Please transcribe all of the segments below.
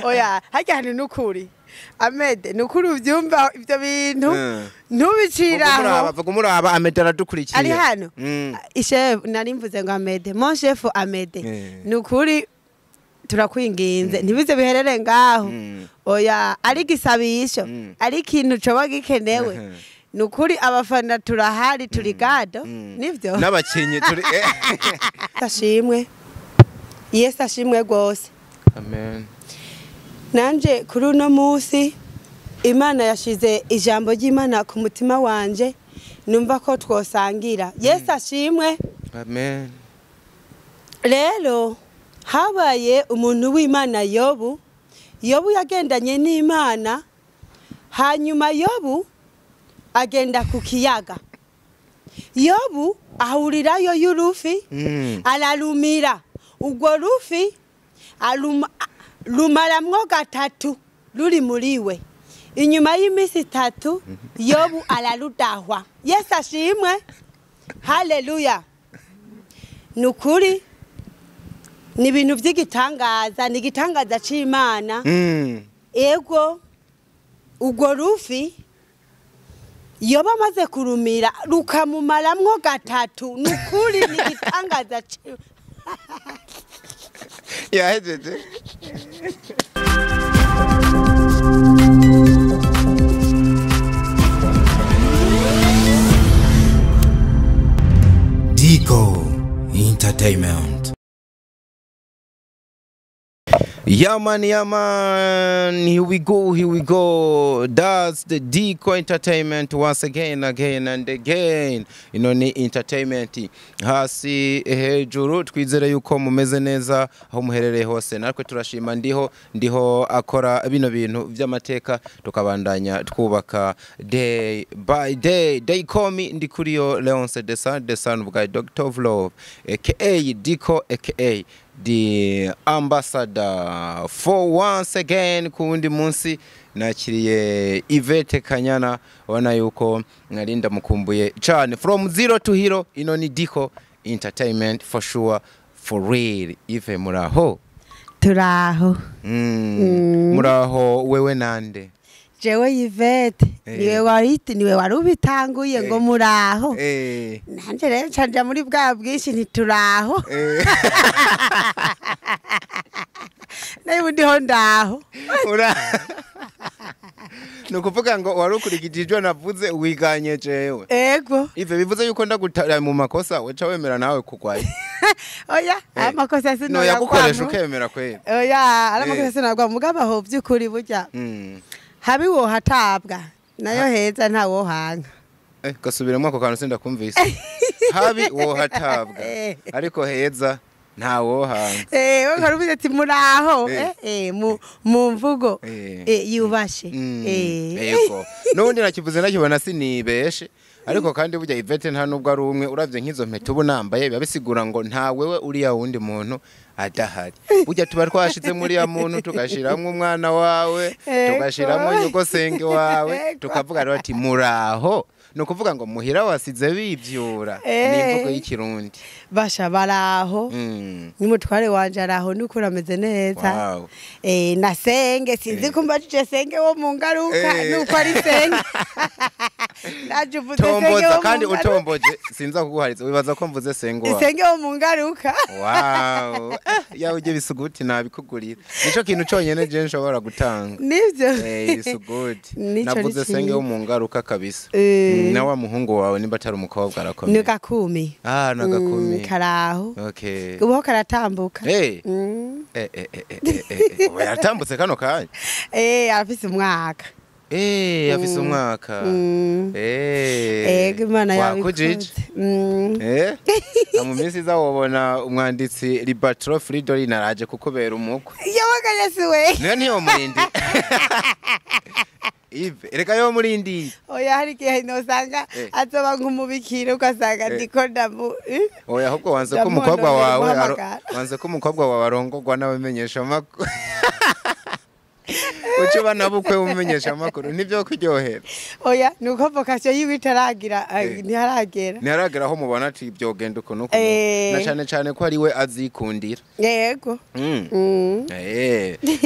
oya hajya hantu nukuri Amede nukuri uvyumva ivyo bintu ntubiciraho bavuga umuraba Amede aradukurikiye ari hano chef nari mvuze ngo Amede mon chef Amede nukuri turakwinginze ntibize biherere ngaho oya ari gisabisho ari ikintu coba gikenewe nukuri abafana turahari turi gado nivyo n'abakinyi turi ashimwe Yesu ashimwe gose amen nanje kuri uno munsi Imana yashize ijambo ry'Imana ku mutima wanje numva ko twosangira Yesu ashimwe amen rero habaye umuntu w'Imana Yobu yagendanye n'Imana hanyuma Yobu agenda ku kiyaga Yobu ahurirayo y'urufi ararumira ubwo rufi rumaramwo gatatu ruri muriwe inyuma y'imisi 3 Yobu ararudahwa Yesu ashimwe haleluya nukuri ni ibintu by'igitangaza ni igitangaza c'Imana ego ubwo rufi Yobu amaze kurumira rukamumaramwo gatatu nukuri ni igitangaza yahejeje Deco Entertainment. Yeah man, here we go, that's the Deco Entertainment once again and again. Ni entertainment hasi hejuru twizere yuko mumeze neza aho muherereye hose natwe turashima ndiho akora bino bintu by'amateka tukabandanya twubaka day by day. They call me Ndikuriyo Leonce the son of God, Dr. of Love aka Deco aka the ambassador for once again kundi munsi nakiriye Yvette Kanyana wana yuko ngarinda mukumbuye cyane from zero to hero ni Deco Entertainment for sure for real. Ive muraho turaho muraho wewe nande jewe Yvette niwe warubitanguye ngo muraho nanje rero canja muri bwa bwishi ntituraho nayo ndiho ndaho nukuvuga ngo warukurikijwe navuze wiganye jewe ego Ive bivuze yuko ndagutara mu makosa weca wemera nawe kugwaye oya amakosa sino no yagukoresha ukemera kweli oya amakosa sino yagwa mugaba ho byukuri burya habi wo hatabwa nayo heza nta wo hanga gasubiremo ako kantu sindakumvise habi wo hatabwa ariko heza nta wo hanga ukarubize ati muraho mu mvugo yubashe yego nundi nakivuze nakibona sinibeshe ariko kandi burya Yvette nta nubwo ari umwe uravye nk'izo mpeta ubu nambaye biba bisigura ngo nta wewe uri ya wundi muntu adahari burya tuba twashize muri ya muntu tugashiramwe umwana wawe tugashiramwe nyogosenge wawe tukavuga rero ati muraho no kuvuga ngo muhira wasize bivyura n'imvugo y'ikirundi basha baraho n'umutware wanje araho n'ukuri ameze neza nasenge sinzi kumba tuje senge wo mu ngaruka nuko ari senge naje uvuze senge wo kandi utomboje sinza kuguhariza wibaza ko mvuze senge wa senge wo mu ngaruka wow yawe uje bisuguti nabikugurira nico kintu cyonyene je nshobora gutanga nivyo bisuguti navuze senge wo mu ngaruka kabisa na wa muhungu wawe nimba atari umukobwa arakomeye ni gakumi na gakumi karaho okay ubo karatambuka yaratambutse kano kanya afise umwaka afise umwaka Imana yakujije mu minsi iza wobona umwanditsi Libatro Fridolin naraje kukubera umukwe yabaga yesiwe niyo murindi Ive reka yo murindi oya hari kihe no sanga azoba nk'umubikira ugasanga ndiko ndamu oya ahubwo wanze ko umukobwa wawe arongorwa n'abamenyesha makuru ucuba nabukwe umenyesha amakuru nivyo kuryohera oya nuko vocation yiwe itaragira ntiharagera aho mubona ati byogenda uko nuko na cyane ko ari we azikundira yego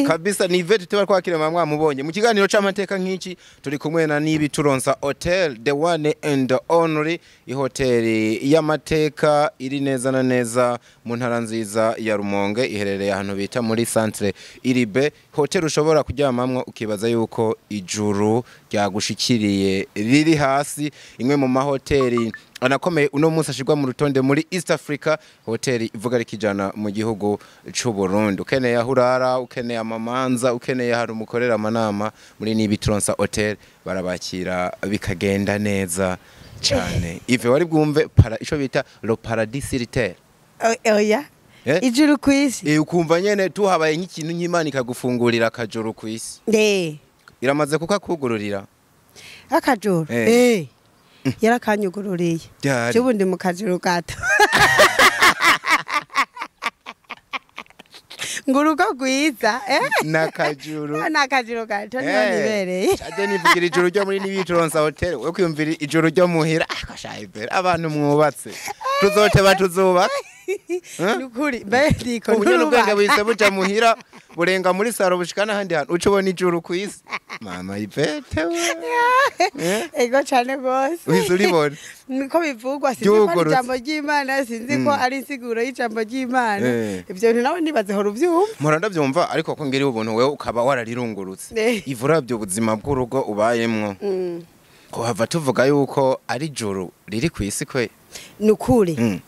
kabisa ni Yvette tuba kwakira mwamubonye mu kiganiro c'amateka nk'iki turi kumwe na Nibi Turonsa Hotel the one and only ihoteli y'amateka iri neza na neza mu ntara nziza ya Rumonge iherereye ahantu bita muri centre Iribe hotel ushobora kuryamamwo ukibaza yuko ijuru ryagushikiriye riri hasi imwe mu mahoteli anakomeye uno munsi ashirwa mu rutonde muri East Africa hoteli ivuga rikijana mu gihugu c'u Burundi ukeneye ahurara ukeneye amamanza ukeneye hari umukorera amanama muri Nibi Turonsa Hotel barabakira bikagenda neza cyane ive wari bwumve ico bita le paradis sur terre oya ijuru kwisi ukumva nyene tuhabaye nk'ikintu nk'Imana ikagufungurira akajuru kwisi iramaze kukakugururira akajuru yarakanyugururiye cyubundi mu kajuru gato nguruko gwiza nakajuru gato nibereye ade nivugira ijuru ryo muri Nibi Turonsa Hotel we kwiyumvira ijuru ryo muhira akashayibera abantu mwubatse tuzote tuzubaka nukuri ndiko ubunye bwise buca muhira burenga muri saro bushikana handi hantu ucubona ijuru kwisi mama Yvette ego cyane gose uzuribona niko bivugwa sinzi ko ijambo ry'Imana sinzi ko ari insiguro y'ijambo ry'Imana ibyo bintu nawe nibaze horo byumva mura ndabyumva ariko ko ngiri ubuntu wewe ukaba wararirungurutse ivura byo ubuzima bw'urugo ubayemwo ko hava tuvuga yuko ari juru riri kwisi kwe nukuri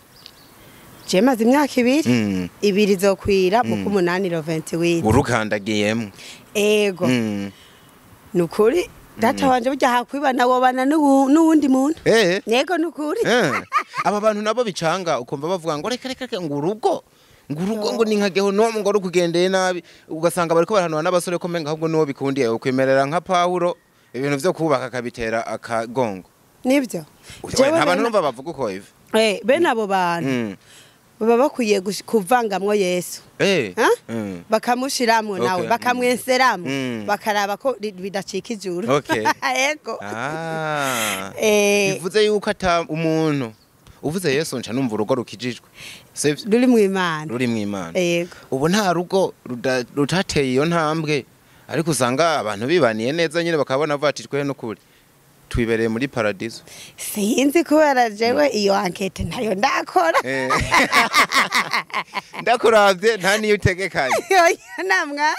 Jemaze imyaka ibiri zokwira mu 8 urukandagiyemo ego nukuri data wanje burya hakwiba nawo bana n'uwundi muntu yego nukuri aba bantu nabo bicanga ukumva bavuga ngo reka ngurugo ngo ninkageho no ngo rukugendeye nabi ugasanga bariko barahanwa n'abasore ko menga ahubwo no bikundiye ukwemerera nka Paulo ibintu byo kubaka kabitera akagongo nibyo abantu numva bavuga uko ive bene abo bantu baba bakwiye kuvangamwo Yesu bakamushiramwo nawe bakamwenseramwo bakaraba ko bidacika ijuru yego bivuze yuko ata umuntu uvuze Yesu nca numva urugo rukijijwe ruri mu Imana yego ubu nta rugo rutateye iyo ntambwe ariko usanga abantu bibaniye neza nyine bakabona vatijwe no kuri twibereye muri paradiso sinzi kubera jewe iyo ankete nayo ndakora ndakuravye nta niyo utegekanye namwa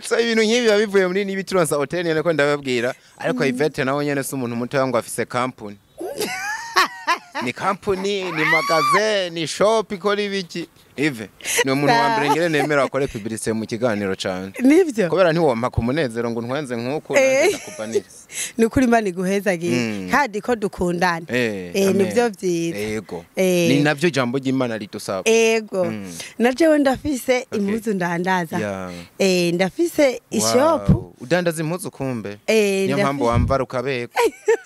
so ibintu nk'ibi bivuye muri Nibi Turonsa Hotel nyene ko ndababwira ariko Yvette nawe nyene se umuntu muto yango afise company ni company ni magasin ni shop ikora ibiki Ive ni umuntu wa mbere ngere nemera akore publicité mu kiganiro cyane nivyo kubera ntiwompa ku munezero ngo ntwenze nkuko ndakubanira nukuri Imana iguhezagiye kandi ko dukundana nivyo vyiza yego ni navyo jambo ry'Imana ridusaba yego najewe ndafise impuzu ndandaza ndafise ishop udandaza impuzu kumbe niyo mpamvu wambara ukabeko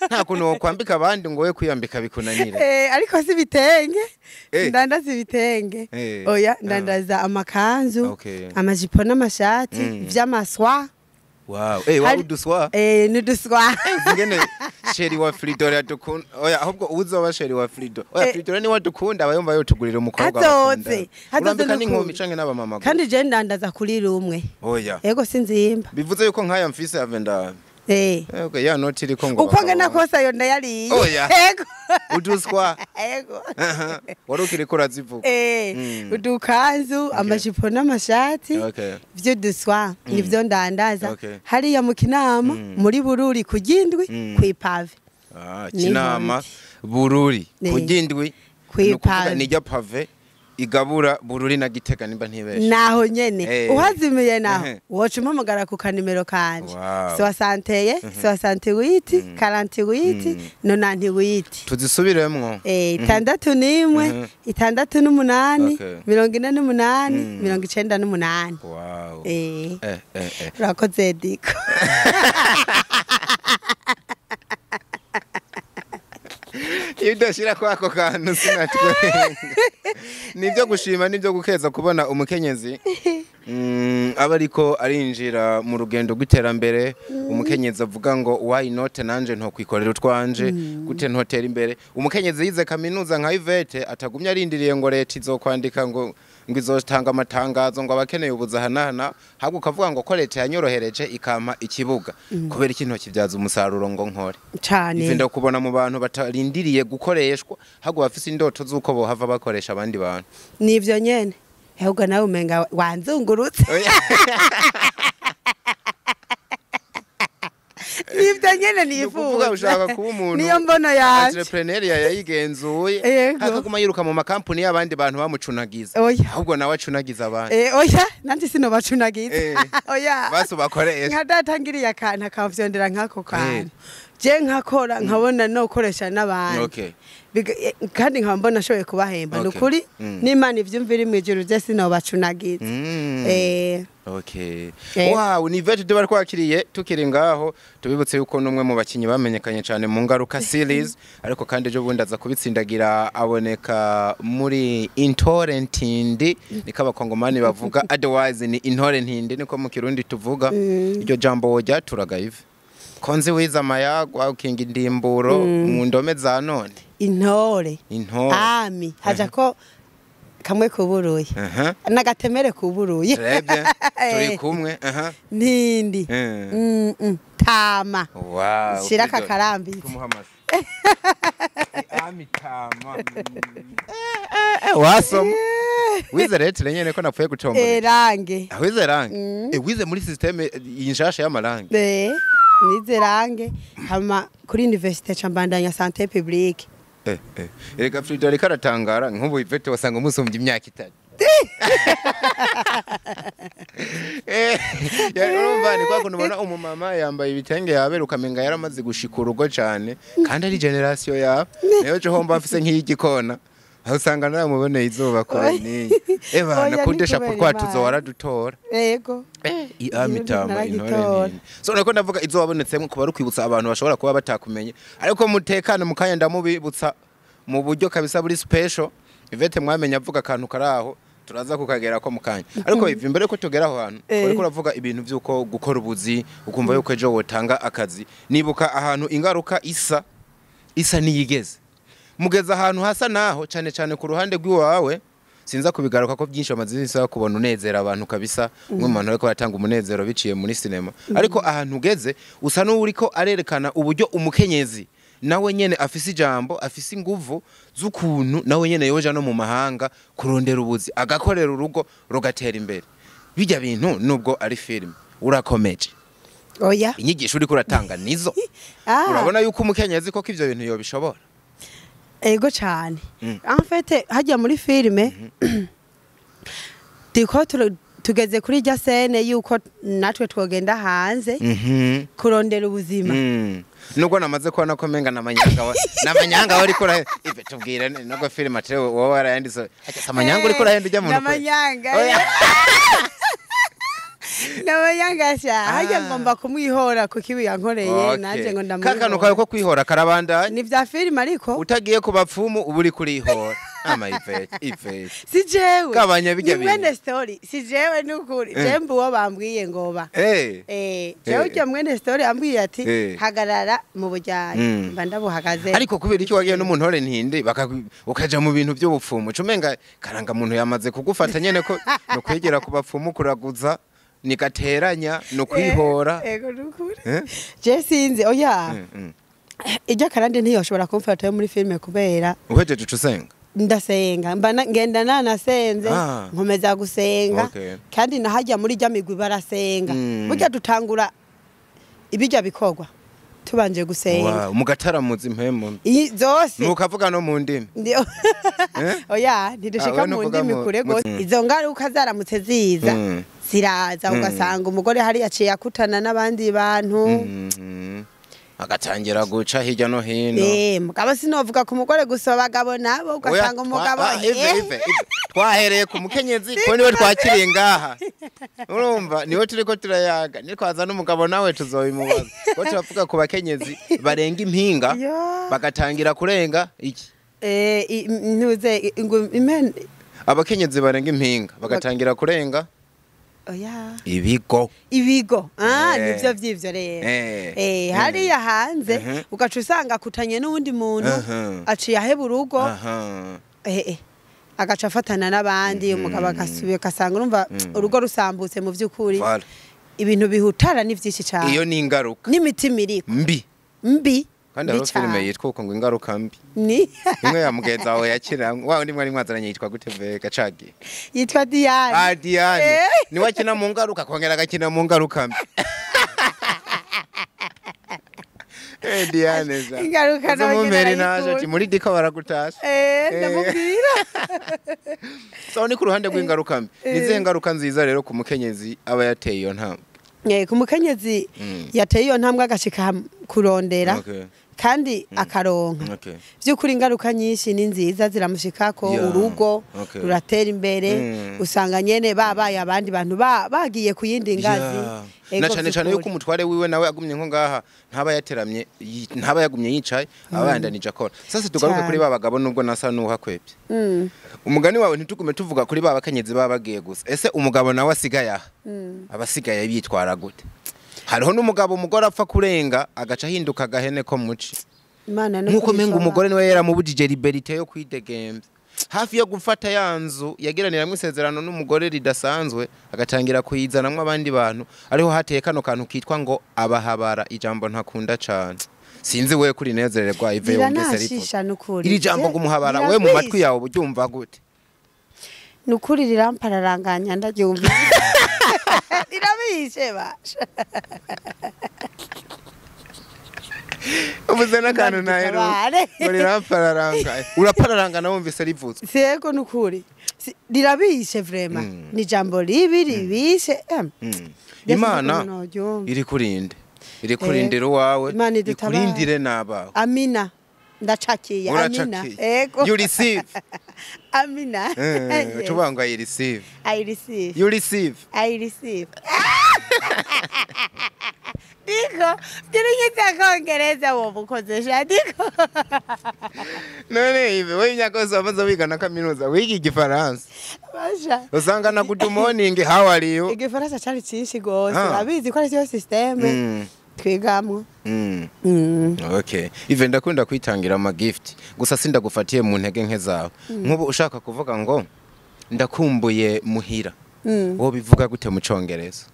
nta kuntu wokwambika abandi ngo we kwiyambika bikunanire ariko si bitenge ndandaza ibitenge oya ndandaza amakanzu amajipo n'amashati vy'amaswa wow uduswa nuduswa ngene sheri wa Fridora dukunda oya ahubwo uzoba sheri wa Fridora oya Fridora ni wadukunda abayumva yo tugurira umukobwa hazoze urambika n'inkomi canke n'abamama kandi je ndandaza kuri rumwe oya yego sinzimba bivuze yuko nkaya mfise avenda okay ya noti liko ngo uko ngena kosa yo ndayari yego uduswa yego warukiri ko razivuga udukanzu amajipo n'amashati byo duswa nivyo ndandaza hari ya mukinama muri Bururi kugindwi kwipave kinama Bururi kugindwi kwipave nijya pave igabura Bururi na Gitega nimba ntibeshe naho nyene uhazimiye naho woca umpamagara ku kanimero kanje 68 68 48 98 tuzisubiremwo 61 68 48 98 wow rakoze diko idashira kwako kantu sinatwe nibyo gushima nibyo gukeza kubona umukenyezi aba ariko arinjira mu rugendo rw'iterambere. Umukenyezi avuga ngo why not nanje ntokwikorera utwanje gute ntotera imbere. Umukenyezi yize kaminuza nka Yvette atagumya arindiriye ngo leta izokwandika ngo izotanga amatangazo ngo abakeneye ubuzahanana, ahubwo ukavuga ngo ko leta yanyorohereje ikampa ikibuga kubera ikintu kibyaza umusaruro ngo nkore cyane. Ivenda kubona mu bantu batarindiriye gukoreshwa, ahubwo bafise indoto z'uko bohava bakoresha abandi bantu. Nivyo nyene ahubwo nawe umenga wanzungurutse. Nivyo nyene nifuza ushaka kuba umuntu niyo mbono yaje entrepreneur yayigenzuye akaguma yiruka mu makampuni y'abandi bantu bamucunagiza, ahubwo nawe acunagiza abandi. Oya nanje sino bacunagiza. Oya baso bakoresha nkadatangiriye akantu akavyondera nkako kantu je nkakora nkabona no koresha n'abandi kandi nkambona ashoboye kubahemba nukuri n'Imana ivyumvira imwijuru je sino bacunagiza. Okay. Wow, ni Yvette de barkwakiriye tukiri ngaho tubibutse yuko numwe mu bakinyi bamenyekanye cyane mu Ngaruka series ariko kandi ejo bundi aza kubitsindagira aboneka muri Intore Ntindi niko abakongomani bavuga, otherwise ni Intore Ntindi niko mu Kirundi tuvuga. Iryo jambo wojya turagayive konze wiza amayagwa ukinga indimburo mu ndome za none intore ami haja ko kamwe kuburuye nagatemere kuburuye turi kumwe Ntindi tama wow shira kakarambitse ami tama wasom wize rete nyene ko napfuye gucombora range wize range wize muri systeme inshasha y'amarange nize range hama kuri université cambandanya santé publique. Erega Frida reka ratangara nk'ubu Yvette wasanga umusumbye imyaka 3. Urumva ni kwa kunubona umumama yambaye ibitenge yaberuka menga yaramaze gushika urugo cyane kandi ari generation ya nayo cyo homba afise nk'igikona aho usanga nawe mubone izuba ko ni nakundesha kwa tuzo waradutora yego amitama Intore Ntindi. So nako ndavuga izo wabonetsemo kuba rukwibutsa abantu bashobora kuba batakumenye ariko mutekane mukanya ndamubibutsa mu buryo kabisa buri special. Yvette mwamenya avuga akantu karaho turaza kukagera ko mukanya ariko imbere ko tugeraho hano ariko uravuga ibintu byuko gukora ubuzi ukumva yuko ejo wotanga akazi. Nibuka ahantu Ingaruka isa niyigeze mugeza ahantu hasa naho cyane cyane ku ruhande rw'iwawe sinza kubigaruka ko byinshi amazisa kubona unezera abantu kabisa nk'umuntu ariko yatanga umunezero biciye muri cinema ariko ahantu ugeze usa n'uriko arerekana uburyo umukenyezi nawe nyene afise ijambo afise inguvu z'ukuntu nawe nyene yoja no mu mahanga kurondera ubuzi agakorera urugo rugatera imbere. Bijya bintu nubwo ari film urakomeje oya inyigisho uri kuratanga nizo urabona yuko umukenyezi koko ivyo bintu yobishobora. Ego cyane en fait hajya muri filme diko tugeze kuri rya scene yuko natwe twogenda hanze kurondera ubuzima nubwo namaze kubona ko menga namanyanga wari kora ibe tubwira nubwo filme atari wowe warayanditse amanyanga uri kurahenda ujya mu namanyanga nabayangasha hajya ngomba kumwihora ku kibi yankoreye naje ngo ndamwihora kakanu kawe ko kwihora karabandanye ni vya film ariko utagiye ku bapfumu uburi kurihora ama Yvette si jewe kabanya bijya bintu mwene story si jewe nukuri jembu wo bambwiye ngoba jewe ujya mwene story ambwiye ati hagarara mu bujyanye mba ndabuhagaze ariko kubera iki wagiye no mu Ntore Ntindi ukaja mu bintu by'ubupfumu cumenga karanga muntu yamaze kugufata nyene ko no kwegera ku bapfumu kuraguza nikateranya no kwihora ego nukuri je sinzi oya ijya karande ntiyoshobora kumfata muri filme kubera uhejeje ucusenga ndasenga ngenda nanasenze nkomeza gusenga kandi nahajya muri jya migwi barasenga burya dutangura ibijya bikorwa tubanje gusenga mugataramuza impemo zose nukavuga no mu ndimi oya ntidushika mu ndimi kure gose izo ngaruka zaramutse ziza ziraza ugasanga umugore hari yaciye akutana n'abandi bantu agatangira guca hirya no hino mugabo sinovuga ku mugore gusa bagabo nabo ugasanga umugabo twahereye ku mukenyezi ko niwe twakiriye ngaha urumva niwe turiko turayaga nitwaza n'umugabo nawe tuzobimubaza ko turavuga ku bakenyezi barenga impinga bagatangira kurenga iki ntuze abakenyezi barenga impinga bagatangira kurenga oya ibigo nivyo vy'ivyo rero hariya hanze ugaca usanga akutanye n'uwundi muntu aciye aheba urugo agaca afatana n'abandi umugabo agasubiye ugasanga urumva urugo rusambutse mu vy'ukuri ibintu bihutara ni vyinshi cyane iyo ni ingaruka n'imitima iriko mbi kandi aro filime yitwa uko ngo ingaruka mbi ni imwe ya mugenzi wawe yakira wawe ndimwe mwazaranye yitwa gute vega cagi yitwa Diane Diane ni wakina mu ngaruka kongera agakina mu ngaruka mbi Diane za ingaruka no mumere naje muri dika baragutasha ndamubwira so ni ku ruhande rw'ingaruka mbi nize ngaruka nziza rero ku mukenyezi aba yateye iyo ntambwe ku mukenyezi yateye iyo ntambwe agashika kurondera kandi akaronka by'ukuri ingaruka nyinshi ni nziza ziramushikako urugo ruratera imbere usanga nyene babaye abandi bantu bagiye kuyindi ngazi na cyane yuko umutware wiwe nawe agumye nko ngaha ntaba yagumye yicaye abayandanije akora sasa tugaruke kuri babagabo nubwo nasa nuhakwebye umugani wawe ntitugume tuvuga kuri babakenyezi babagiye gusa ese umugabo nawe asigaye aha abasigaye bitwara gute hariho n'umugabo umugore apfa kurenga agaca hinduka gahene ko muci nkuko menga umugore niwe yaramubujije liberté yo kwidegemvya hafi yo gufata yanzu yagiranira isezerano n'umugore ridasanzwe agatangira kuyizanamwe abandi bantu ariho hateye kano kantu kitwa ngo abahabara ijambo ntakunda cyane sinzi we kuri nezererwa ive wongese ripo iri jambo ngo umuhabara we mu matwi yawe ubyumva gute nukuri rirampararanganya ndagyumva irabishe basha Umuzana kantu nahero muri rampararanga urapararanga wumvise rivuze sego nukuri rirabishe vraiment ni jambo ribi ribishe Imana iri kurindira wawe ikurindire nabawe amina ndacakiye amina ego you receive amina tubanga I receive you receive I receive Diko, tiringita kongereza wo bukozesha diko. None ive we nyakozo amaze wiga na kaminuza wigi Gifaransa. Basha. Usanga na good morning how are you? Igifaransa cyari cyinshi gose. Abizi ko ari yo system. Twigamwe. Okay. Ive ndakunda kwitangira ama gift. Gusa sindagufatiye mu ntege nke zawe. Nkubu ushaka kuvuga ngo ndakumbuye muhira. Wo bivuga gute mu Congereza?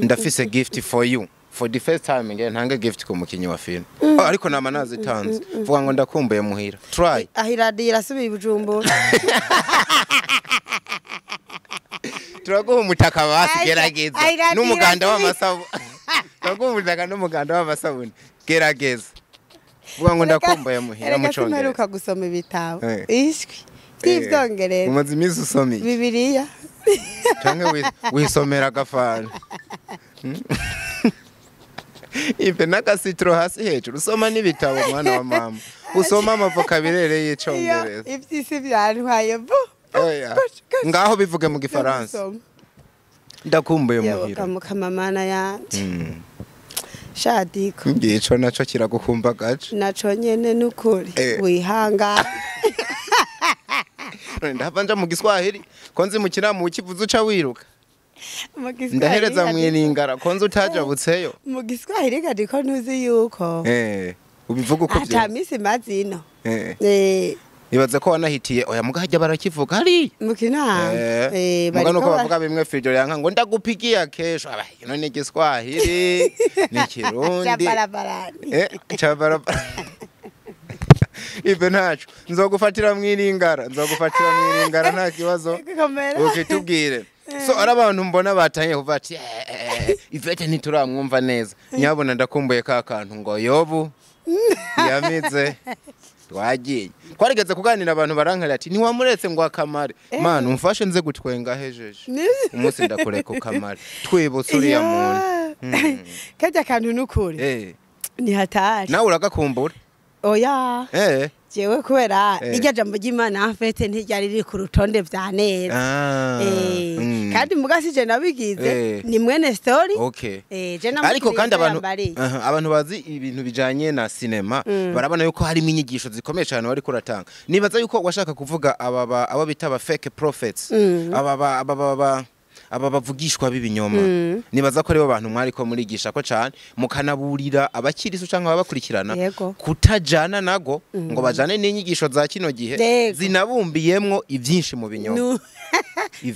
Ndafise gift for you for the first time again ntanga gift ku mukinyi wa film ariko nama nazitanze vuga ngo ndakumbuye muhira try ahiradira subi bujumbo turaguha umutaka basigerageza n'umuganda w'amasabu turaguha umutaka n'umuganda w'amasabuni gerageza vuga ngo ndakumbuye muhira mu Congereza meruka gusoma ibitabo ishwi Tivyongereza umaze imisi usoma Bibiliya Change wisomera gafana Ife nakasitro hasi hejuru usoma n'ibitabo mwana wa mama usoma amavoka birereye Congereza ivyisi byantwaye bo ngaho bivuge mu Gifaransa ndakumbuye muhira mukamamana yanje shadiko ngico naco kiragukumba gace naco nyene nukuri wihanga ndava nja mu Giswahili konzi mu kiramu ukivuze uca wiruka ndahereza mwiningara konzi utajabutseyo mu Giswahili gadiko ntuzi yuko ubivuga uko byo atamisi mazino ibaze ko wanahitiye oya mugahajya barakivuga hari mukina mugano ko bavuga bimwe Fijo yanka ngo ndagupigiye kesho ino ni Giswahili ni Kirundi chabarabara Ibe nacu nzogufatira mwiringara nta kibazo ukitubwire so arabantu mbona batanye kuva ati Ivete ntituramwumva neza nyabona ndakumbuye ka kantu ngo yobu yamize twagiye kwarigeze kuganira abantu barankara ati ntiwamuretse ngo akamare man umfashe nze gutwenga hejeje umunsi ndakureka ukamare twibutse uriya muntu kajya kantu nukuri ni hatari nawe uragakumbura oya Eh. jewe kubera irya jambo ry'Imana afete ntiryari riri ku rutonde vya neza kandi mugasi je nabigize ni mwene story okay je ariko kandi abantu bazi ibintu bijanye na cinema barabona yuko harimo inyigisho zikomeye cyane wari kuratanga nibaza yuko washaka kuvuga abo bita aba fake prophets aba bavugishwa b'ibinyoma nibaza ko rero abantu mwari ko murigisha ko cyane mukanaburira abakirisu cyangwa ababakurikirana kutajana nago ngo bajane n'inyigisho za kino gihe zinabumbiyemwo ivyinshi mu binyoma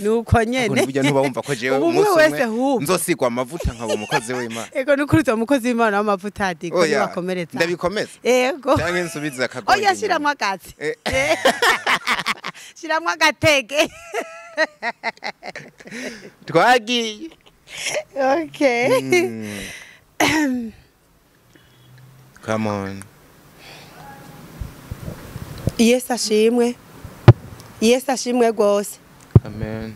nuko nyene burya ntubawumva ko jewe umunsi nzosigwa amavuta nkabo umukozi w'Imana ego nukuruta umukozi w'Imana w'amavuta adiko bakomeretsa ndabikomeza ego cyangwa nsubiza akagoye oya shiramwa akatsi shiramwa agatege twagiye okay come on Yesu ashimwe gose amen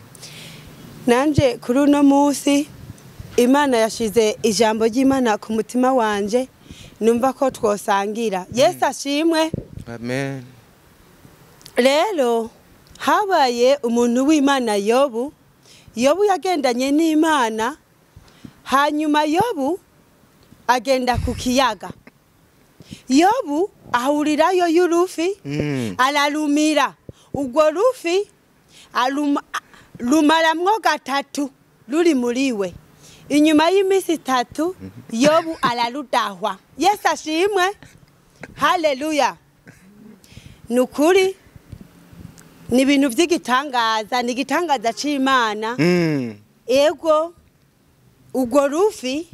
nanje kuri uno munsi Imana yashize ijambo ry'Imana ku mutima wanje numva ko twosangira Yesu ashimwe amen rero habaye umuntu w'Imana Yobu yagendanye n'Imana hanyuma Yobu agenda ku kiyaga Yobu ahurirayo y'urufi ararumira ubwo rufi rumaramwo 3 ruri muriwe inyuma y'imisi 3 Yobu ararudahwa Yesu ashimwe haleluya nukuri ni ibintu by'igitangaza ni igitangaza c'Imana ego ubwo rufi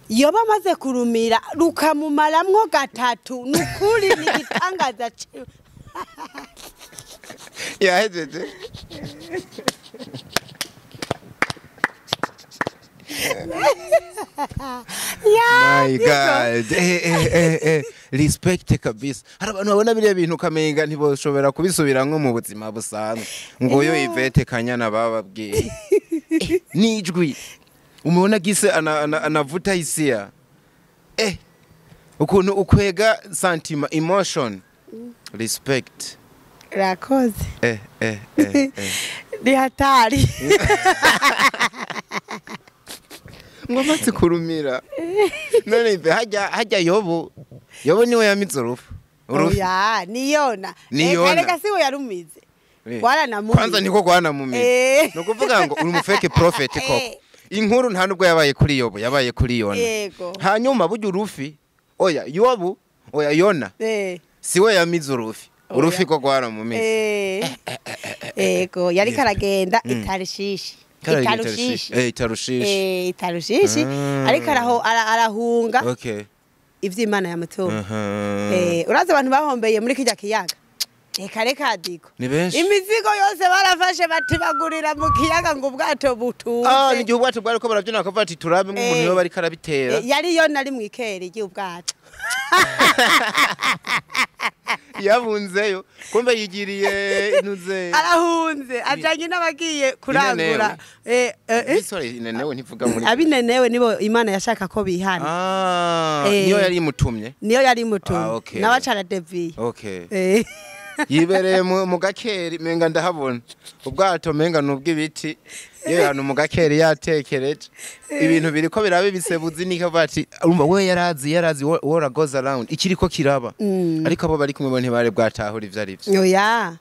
Yoba amaze kurumira rukamumaramwo 3 nukuri ni igitangaza yahejeje my God respect kabisa hari abantu babona biriya bintu kamenga ntiboshobora kubisubiramwo mu buzima busanzwe ngo yo Yvette Kanyana bababwiye nijwi umeona gise anavuta hisia ukuntu ukwega sentiment emotion respect rakoze ni hatari ngomatse kurumira none hajya Yobu niwe yamitse urufu oya niyona reka siwe yarumize waranamumize kwanza niko kwanamumize no kuvuga ngo uri mu fake prophet koko inkuru nta nubwo yabaye kuri Yobu yabaye kuri Yona hanyuma burya urufi Yona siwe yamize urufi ko gwaramumize ego yari karagenda itarushishi ariko arahunga ivy'Imana yamutumye uraza abantu bahombeye muri kijya kiyaga reka adiko imizigo yose barafashe batibagurira mu kiyaga ngo ubwato butunze ni igihe ubwato bwari ko baravyina bakavuga ati turabe nk'umuntu yo bari karabitera yari yo nari mwikere igihe ubwato yabunzeyo kumbe yigiriye inuze arahunze ajanye n'abagiye kurangura sorry inenewe ntivuga muri abinenewe nibo Imana yashaka ko bihana niyo yari imutumye nawe acara Devi yibereye mu gakeri menga ndahabona ubwato menga nubw'ibiti iyo hano mu gakeri yatekereje ibintu biriko birabe bisebuzi niko bati urumva we yarazi what goes around ikiriko kiraba ariko abo bari kumwe bo ntibare bwatahura ivyo ari byo oya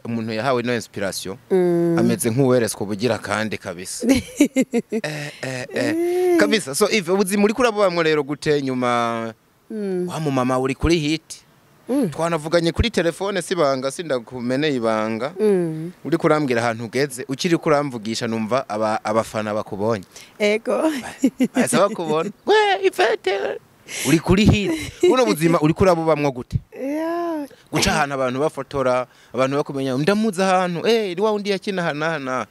umuntu yahawe no inspiration ameze nk'uwereswa bugira kandi kabisa kabisa so if ubuzima uri kurabo bamwe rero gute nyuma wa mu mama uri kuri hit twanavuganye kuri telefone sibanga sindakumeneye ibanga uri kurambwira ahantu ugeze ukiri kuramvugisha numva abafana bakubonye ego basaba kubona we Yvette uri kuri hit uno buzima uri kurabubamwo gute guca ahantu abantu bafotora abantu bakumenya ndamuza ahantu iri wa undi yakina hana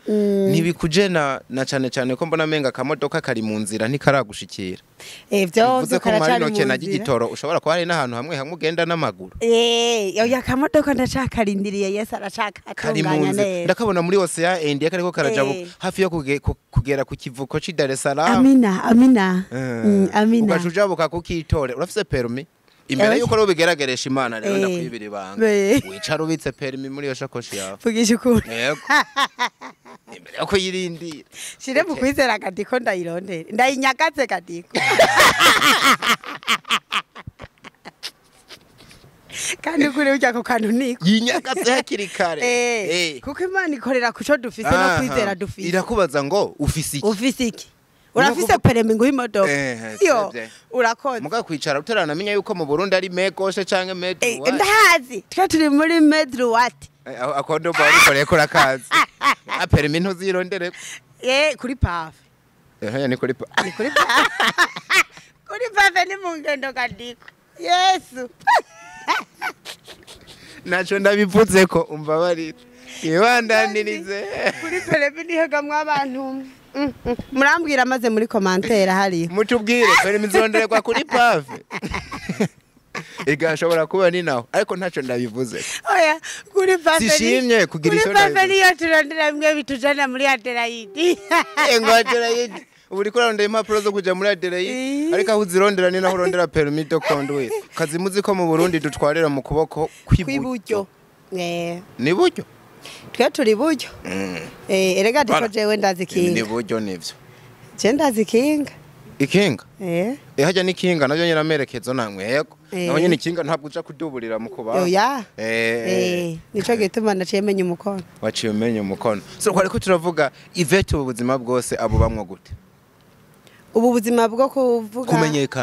ntibikujena na cyane ko mbona menga kamodoka kari mu nzira ntikaragushikira byo karacari mu nzira n'igitoro ushobora kuba hari n'ahantu hamwe ugenda n'amaguru ya kamodoka ndacakarindiriye Yesu aracaka atunganya neza ndakabona muri Ocean India kariko karajabo hafi yo kugera ku kivuko ci Dar es Salaam amina ugashujabuka kukitore urafise permis imbere yuko rubigerageresha Imana rero ndakwibira ibanga wicara ubitse perimi muri yo shakoshi yawe vugisha ukuri yego imbere yuko yirindira shire mu kwizera Kadiko ndayirondera ndayinyagaze Kadiko kandi kuri ujya ko kantu niko yinyagaze hakiri kare kuko Imana ikorera kuco dufise no kwizera dufise irakubaza ngo ufise iki urafise peremi ngo imodoka yo urakoze muga kwicara utaranamenya yuko mu Burundi ari megoshe canke metro ndahazi twa turi muri metro what akondo ba uri kore akazi peremi ntuzirondere kuri pave ni kuri pave kuri pave ni mu ngendo Kadiko Yesu naco ndabivuze ko umbabarira ibandanirize kuri peremi nihegamwe abantu murambwira maze muri commentaire hari mutubwire peremi zondererwa kuri pave igashobora kuba ni naho ariko ntaco ndabivuze oya kuri pave sishimye kugira ico kuri pave niyo turondera bimwe bitujana muri Adelaide ngo Adelaide uri kurarondera impapuro zo kuja muri Adelaide ariko aho uzirondera ni naho urondera permis de conduire kazi muzi ko mu Burundi dutwarira mu kuboko kwiburyo ni buryo twe turi buryo erega diko jewe ndazikinga ni buryo nivyo je ndazikinga ikinga hajya n'ikinga navyo nyina merekezo namwe yego naho nyine ikinga ntabwo uja kuduburira mu kuba oya nico gituma naciye menya umukono waciye menya umukono so kwari ko turavuga Yvette ubuzima bwose abo bamwe gute ubu buzima bwo kuvuga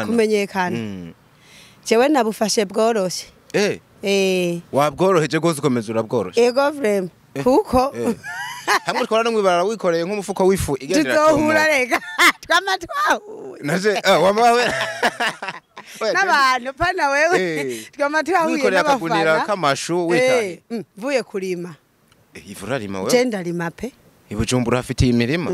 kumenyekana jewe nabufashe bworoshe wabworoheje gose ukomeza urabworoshe ego vrem kuko hamwe twara n'umwibara wikoreye nk'umufuko w'ifu igendera tuzohura rega twamatwahuye naje wamawe n'abantu pana wewe twamatwahuye n'abafana kamashu witaye vuye kurima ivura rima wewe genda rima pe ibujumbura hafite imirima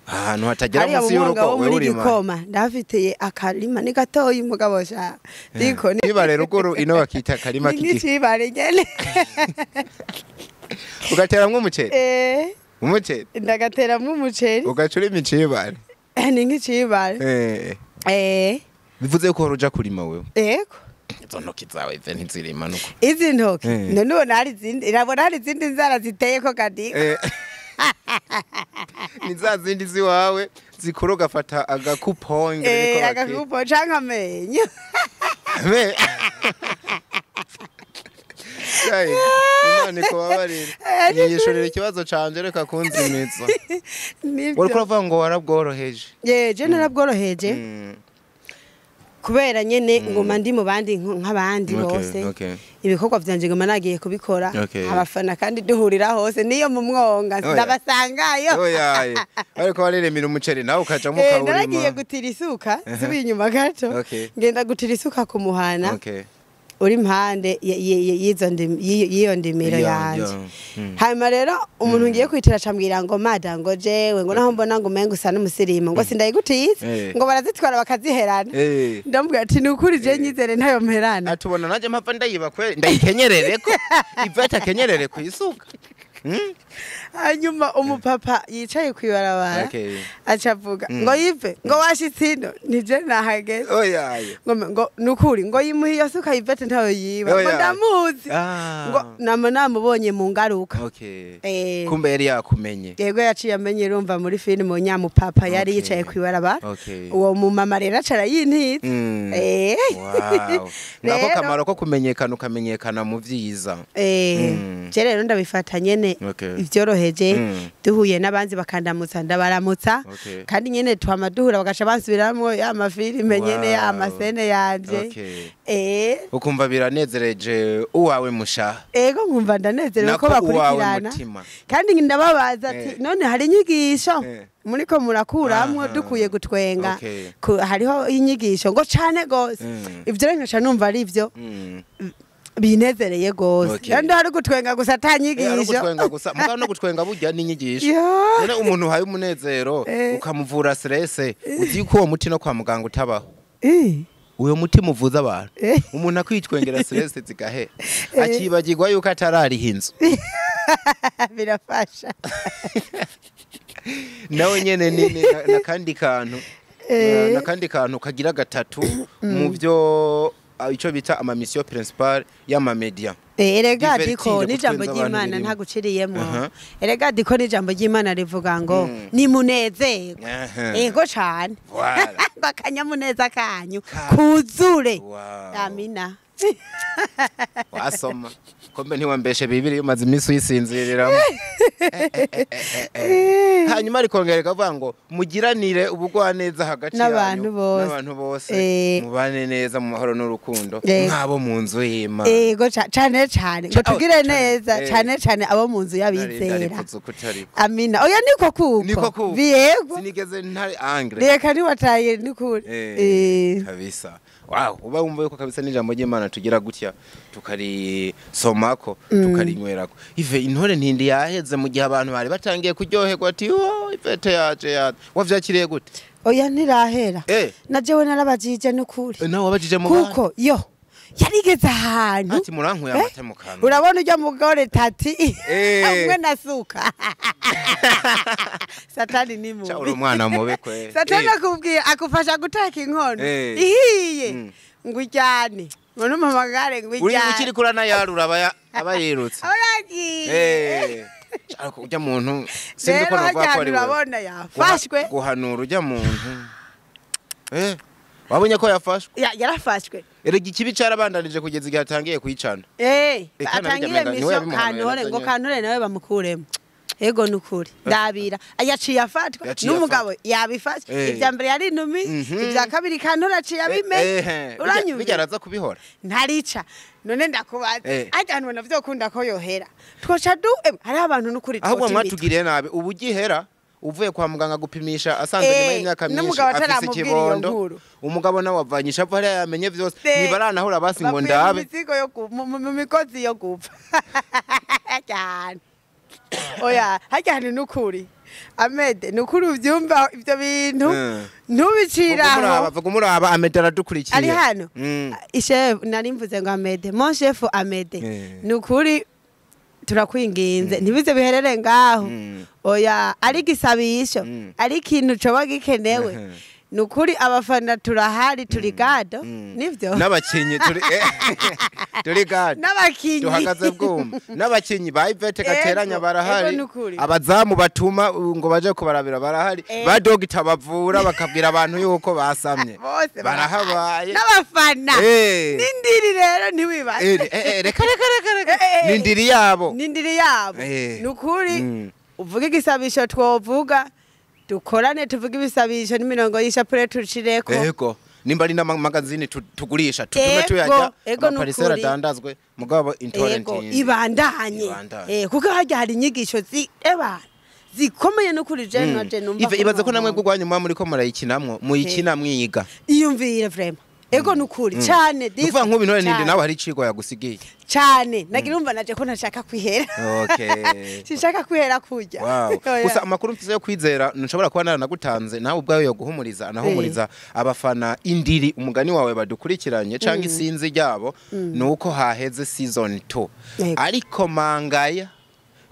ahantu hatagera munsi y'urugo wewe urima Gikoma ndafitiye akarima ni gatoyi umugabo sha diko nibare ruguru ino bakita akarima kiki n'ikibare nyene ugateramwe umuceri umuceri ndagateramwe umuceri ugacura imicibare ni nk'icibare bivuze ko ruja kurima wewe yego izo ntoki zawe ive ntizirima nuko izi ntoki none ubona hari izindi irabona hari izindi nzara ziteye ko Kadiko ni za zindi ziwawe zikuru gafata agakuponge niko agakupo canka menyo Imana ikubabarire yishorera ikibazo canje reka kunzimitsa wari kuravuga ngo warabworoheje je narabworoheje kubera nyene ngoma ndi mu bandi nk'abandi bose ibikorwa vyanje ngoma nagiye kubikora abafana kandi duhurira hose niyo mu mwonga ndabasangayo oyaye ariko wareremira umuceri nawe ukaja mu kawurima naragiye gutira isuka subi inyuma gato ngenda gutira isuka ku muhana uri impande y'iyo ndimiro yanje hanyuma rero umuntu ngiye kwitira acambwira ngo mada ngo jewe ngo naho mbona ngo umenga usa n'umusirimu ngo sindayigutize ngo barazitwara bakaziherana ndambwira ati ni ukuri je nyizere ntayo mperana atubona naje mpapfa ndayiba kweli ndayikenyerere ko Yvette akenyerere ku isuka hanyuma umupapa yicaye kwibarabara acavuga ngo Yve ngo washitse ino nije nahageze oyaye ngo nukuri ngo yimuhe iyo suka Yvette ntayo yiba ngo ndamuzi ngo namubonye mu ngaruka kumbe yari yakumenye yego yaciye amenye urumva muri filime nyamupapa yari yicaye kwibarabara uwo mu mama rero acara yintitse nako kamaro ko kumenyekana ukamenyekana mu vyiza je rero ndabifata nyene ivyoroheje duhuye n'abanzi bakandamutsa ndabaramutsa kandi nyene twama duhura bagaca bansubiramwo ya mafilime nyene ya amasene yanje ukumva biranezereje uwawe musha ego nkumva ndanezerewe ko bakurikirana kandi ndababaza ati none hari inyigisho muriko murakuramwo dukuye gutwenga hariho inyigisho ngo cane gose ivyo rero nkaca numva ari ivyo binezereye gose kandi hari gutwenga gusa atanyigisho gutwenga gusa mugabo no gutwenga burya n'inyigisho none umuntu haye umunezero ukamuvura stress uzi ko uwo muti no kwa muganga utabaho uyo muti muvuza abantu umuntu akwitwengera stress zigahe akibagirwa yuko atarari hinzu birafasha nawe nyene nakandi kantu kagira gatatu mu byo ico bita ama mission principale y'ama media. Erega diko n'ijambo ry'Imana ntaguciriyemwo. Erega diko n'ijambo ry'Imana rivuga ngo ni munezero. Ego cyane. Bakanyamuneza kanyu kuzure. Amina. Wasoma kombe ntiwambeshe bibiri umaze iminsi uyisinziriramo. Hanyuma rikongereka avuga ngo mugiranire ubugwaneza hagati n'abantu bose mubane neza mu mahoro n'urukundo nk'abo mu nzu y'Imana. Ego cyane cyane ngo tugire neza cyane cyane abo mu nzu y'abizera. Amina. Oya niko kuko biyego sinigeze ntari angre reka niwataye nikuri kabisa. Wow, uba wumva yuko kabisa n'ijambo ry'Imana tugira gutya tukarisomako tukarinywerako. Ive intore ntindi yaheze mu gihe abantu bari batangiye kuryoherwa ati ivete yaje wavyakiriye gute? Oya ntirahera najewe narabajije n'ukuri nawe wabajije mu kuko yo yarigeze ahantu ati murankuye amate mu kanwa. Urabona ujya mugore tati amwe nasuka Satani ni mubi. Uri umwana mubi kwe. Satani akubwiye akufasha gutaka inkono ihiye ngo ujyane ngo n'umamagare ngo ujyane. Uri ukiri kurana yarura abayirutse. Abagiye ariko ujya muntu sinzi ko novuga ko ari urabona yafashwe guhanura ujya muntu wabonye ko yafashwe yarafashwe. Erega ikibi carabandanije kugeza igihe atangiye kuyicana. Atangiye misho kanore ngo kanore nawe bamukuremo. Ego nukuri ndabira ayaciye afatwa n'umugabo yabifashe. Ivya mbere yari inumi ivya kabiri kanora aciye abimenye. Uranyumva bijaraza kubihora ntarica none ndakubaza ajyanwe navyo kunda ko yohera twoca hari abantu nukuri ahubwo mwatugiriye nabi ubugihera uvuye kwa muganga gupimisha asanze nyuma y'imyaka myinshi afise ikibondo umugabo nawe wavanyisha ava hariya yamenye vyose nibaranahura basi ngo ndabe mu mikozi yo gupfa cyane. Oya hajyane nukuri Amede nukuri uvyumva ivyo bintu ntubiciraho bavuga umuraba Amede aradukurikiye ari hano chef nari mvuze ngo Amede mon chef Amede nukuri turakwinginze ntibize biherere ngaho. Oya ari gisabisho ari kintu coba gikenewe nukuri abafana turahari turi gado nivyo n'abakinyi turi gado n'abakinyi tuhagaze bwumva n'abakinyi ba Ivete Gateranya barahari abazamu batuma ngo baje kubarabira barahari ba dogita bavura bakabwira abantu yuko basamye barahabaye n'abafana n'indiri rero ntiwibaze reka n'indiri yabo nukuri uvuga igisabisho twovuga dukorane tuvuga ibisabisho n'imirongo y'ishapure tucireko. Ego nimba ari n'amagazine tugurisha tutume tuyajya amaparisera dandazwe mugabo intorrent ibandanye kuko hajya hari inyigisho zikomeye no kuri je numva ibaze ko namwe gugwanya muri ko murayikinamwo muyikina mwiga iyumvire vraiment. Ego nukuri cyane diva nk'ubu intore nindi nawe hari cigo yagusigiye cyane nagira umva naje ko ntashaka kwihera. Sinshaka kwihera kujya. Gusa amakuru mfise yo kwizera nshobora kuba naranagutanze nawe ubwawe yo guhumuriza anahumuriza abafana indiri umugani wawe badukurikiranye canke isinzi ryabo nuko haheze season 2 ariko mangaya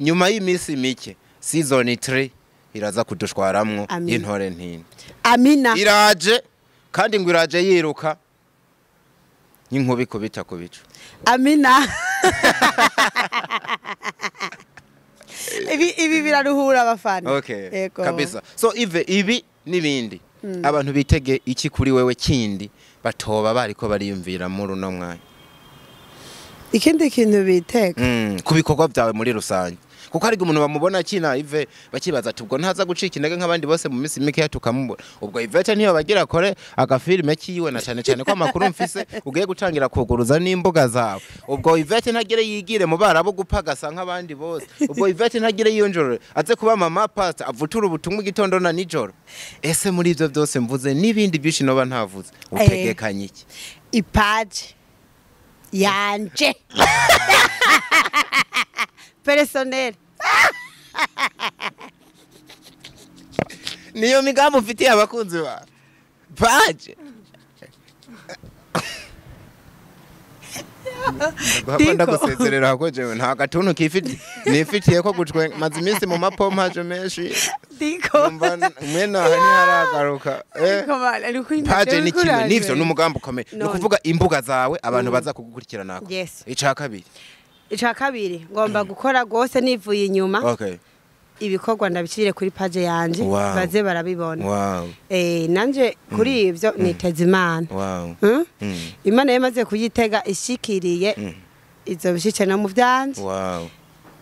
nyuma y'imisi mike season 3 iraza kudushwaramwo y'intore ntindi. Amina iraje kandi ngo iraje yiruka n'inkubi kubita ku bicu. Amina ibi biraruhura abafana. Kabisa. So ibi nibindi abantu bitege iki kuri wewe kindi batoba bariko bariyumvira muri uno mwanya. Ikindi kintu bitega kubikorwa byawe muri rusange kuko hari umuntu bamubona kina Ive bakibaza ati ubwo ntaza gucika intege nk'abandi bose mu minsi mike tukamubona ubwo Ivete niyo bagira kore agafilme kiwe na cyane cyane ko amakuru mfise ugiye gutangira kuguruza n'imbuga zawe ubwo Ivete ntagire yigire mu barabo gupagasa nk'abandi bose ubwo Ivete ntagire yonjoro aze kuba mama pastor avutura ubutumwa igitondo na nijoro. Ese muri ivyo byose mvuze n'ibindi byinshi noba ntavuze utegekanye iki ipaje yanje personnel niyo migambo ufitiye abakunzi ba paje Ndagakunda gusezerera ko jewe nta gatuntu kifiti nifitiye ko gutwe maze iminsi mu mapompa je menshi Diko. Mwena hani haragaruka. Page ni kimwe nivyo n'umugambo ukomeye. No kuvuga imbuga zawe abantu baza kugukurikirana nako. Yes. Ica kabiri ngomba gukora gose nivuye inyuma. Okay. Ibikorwa ndabicire kuri page yanje baze barabibona. Wow. Nanje kuri ivyo niteze Imana. Wow. Imana yamaze kuyitega ishikiriye izo bishike no mu vyanje. Wow.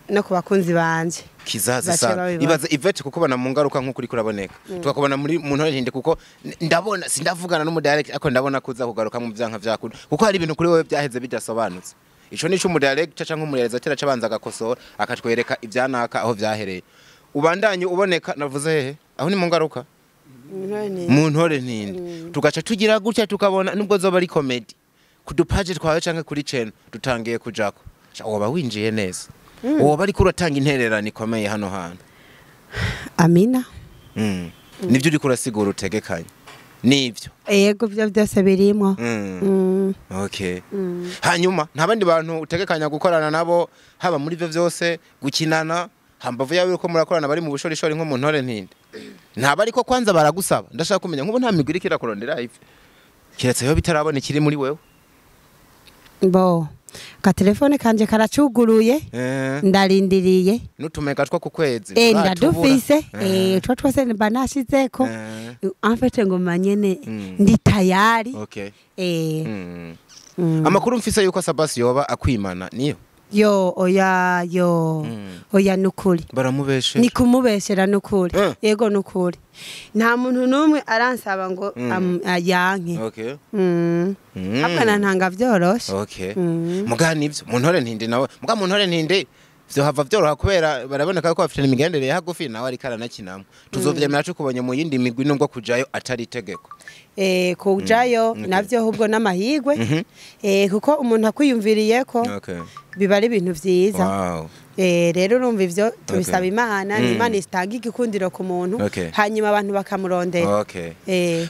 No kubakunzi banje. Kizazi sana. Ibaza Yvette kuko bana mu ngaruka nko kuri kuraboneka. Tukakubona muri mu ntore ntinde kuko ndabona sindavugana no mu direct ako ndabona kuza kugaruka mu vyanka vyakuru. Kuko hari ibintu kuri wewe byaheze bidasobanutse. Ico nico mu direct canke umurereza tera cabanza gakosora akatwereka ivyanaka aho vyahereye. Ubandanye uboneka navuze hehe aho ni mu ngaruka mu ntore ntinde tugaca tugira gutya tukabona nubwo zoba ari comedy kudupaje twawe canke kuri channel dutangiye kujako woba winjiye neza woba ari kuratanga intererano ikomeye hano hano Amina nivyo uri kurasigura utegekanye nivyo yego byo byose birimo okay hanyuma ntabandi bantu utegekanya gukorana nabo haba muri byo byose gukinana hambavu yawe uko murakorana bari mu bushorishori nko mu ntore ntinde ntaba ariko kwanza baragusaba ndashaka kumenya nkubo nta migwiri kirakurondera ive kiretse yo bitarabona ikiri muri wewe bo ka telefone kanje karacuguruye ndarindiriye nutumeka twa ku kwezi ndadufise twa twose banashizeko amfete ngo manyene ndi tayari okay amakuru mfise yuko Sabasi yoba akwimana niyo oya nukuri baramubeshe ni kumubeshera nukuri yego nukuri nta muntu numwe aransaba ngo yanke okay apana ntanga vyoroshe okay mugani ivyo mu ntore ntinde nawe muga mu ntore ntinde vyo hava vyoroha kubera baraboneka ko bafite imigendereye hagufi nawe ari karana kinamwe tuzovyemera cyo kubonye mu yindi migwi nubwo kujayo atari itegeko kujayo navyo ahubwo n'amahigwe kuko umuntu akwiyumviriye ko biba ari ibintu vyiza rero urumva ivyo tubisaba Imana n'Imana istanga igikundiro ku muntu hanyuma abantu bakamurondera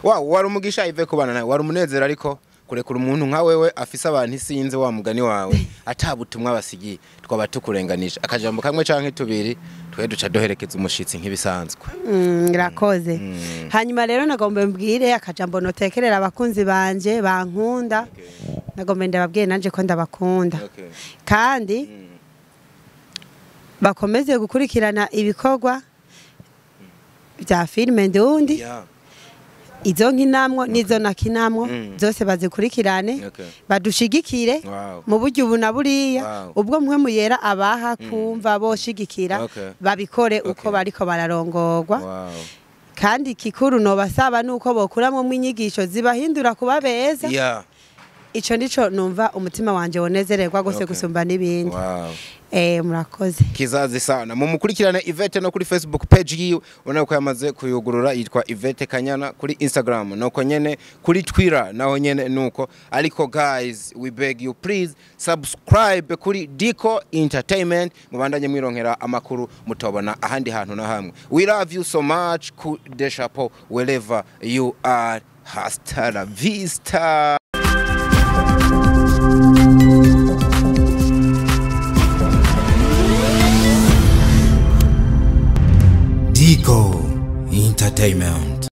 wari umugisha ive kubana nawe wari umunezero ariko kurekura umuntu nka wewe afise abantu isinze wa mugani wawe atabutumwa basigiye twaba tukurenganije akajambo kamwe canke tubiri twe duca doherekeza umushitsi nk'ibisanzwe ngirakoze hanyuma rero nagombe mbwire akajambo notekerera abakunzi banje bankunda nagombe ndababwiye nanje ko ndabakunda kandi bakomeze gukurikirana ibikorwa bya filime ndundi izo nkinamwo nizo nakinamwo zose bazikurikirane badushigikire mu buryo ubu na buriya ubwo mwe muyera abaha kumva boshigikira babikore uko bariko bararongorwa kandi kikuru no basaba nuko bokuramwe mu inyigisho zibahindura kuba beza ico ndico numva umutima wanje wonezererwa gose gusumba nibindi murakoze kizazi sana mumukurikirane Yvette no kuri Facebook page yiwe ubona ko yamaze kuyugurura yitwa Yvette Kanyana kuri Instagram noko nyene kuri Twitter naho nyene nuko ariko guys we beg you please subscribe kuri Diko Entertainment mubandanye mwironkera amakuru mutobona ahandi hantu na hamwe we love you so much ku de chapeau wherever you are hasta la vista. Diko Entertainment.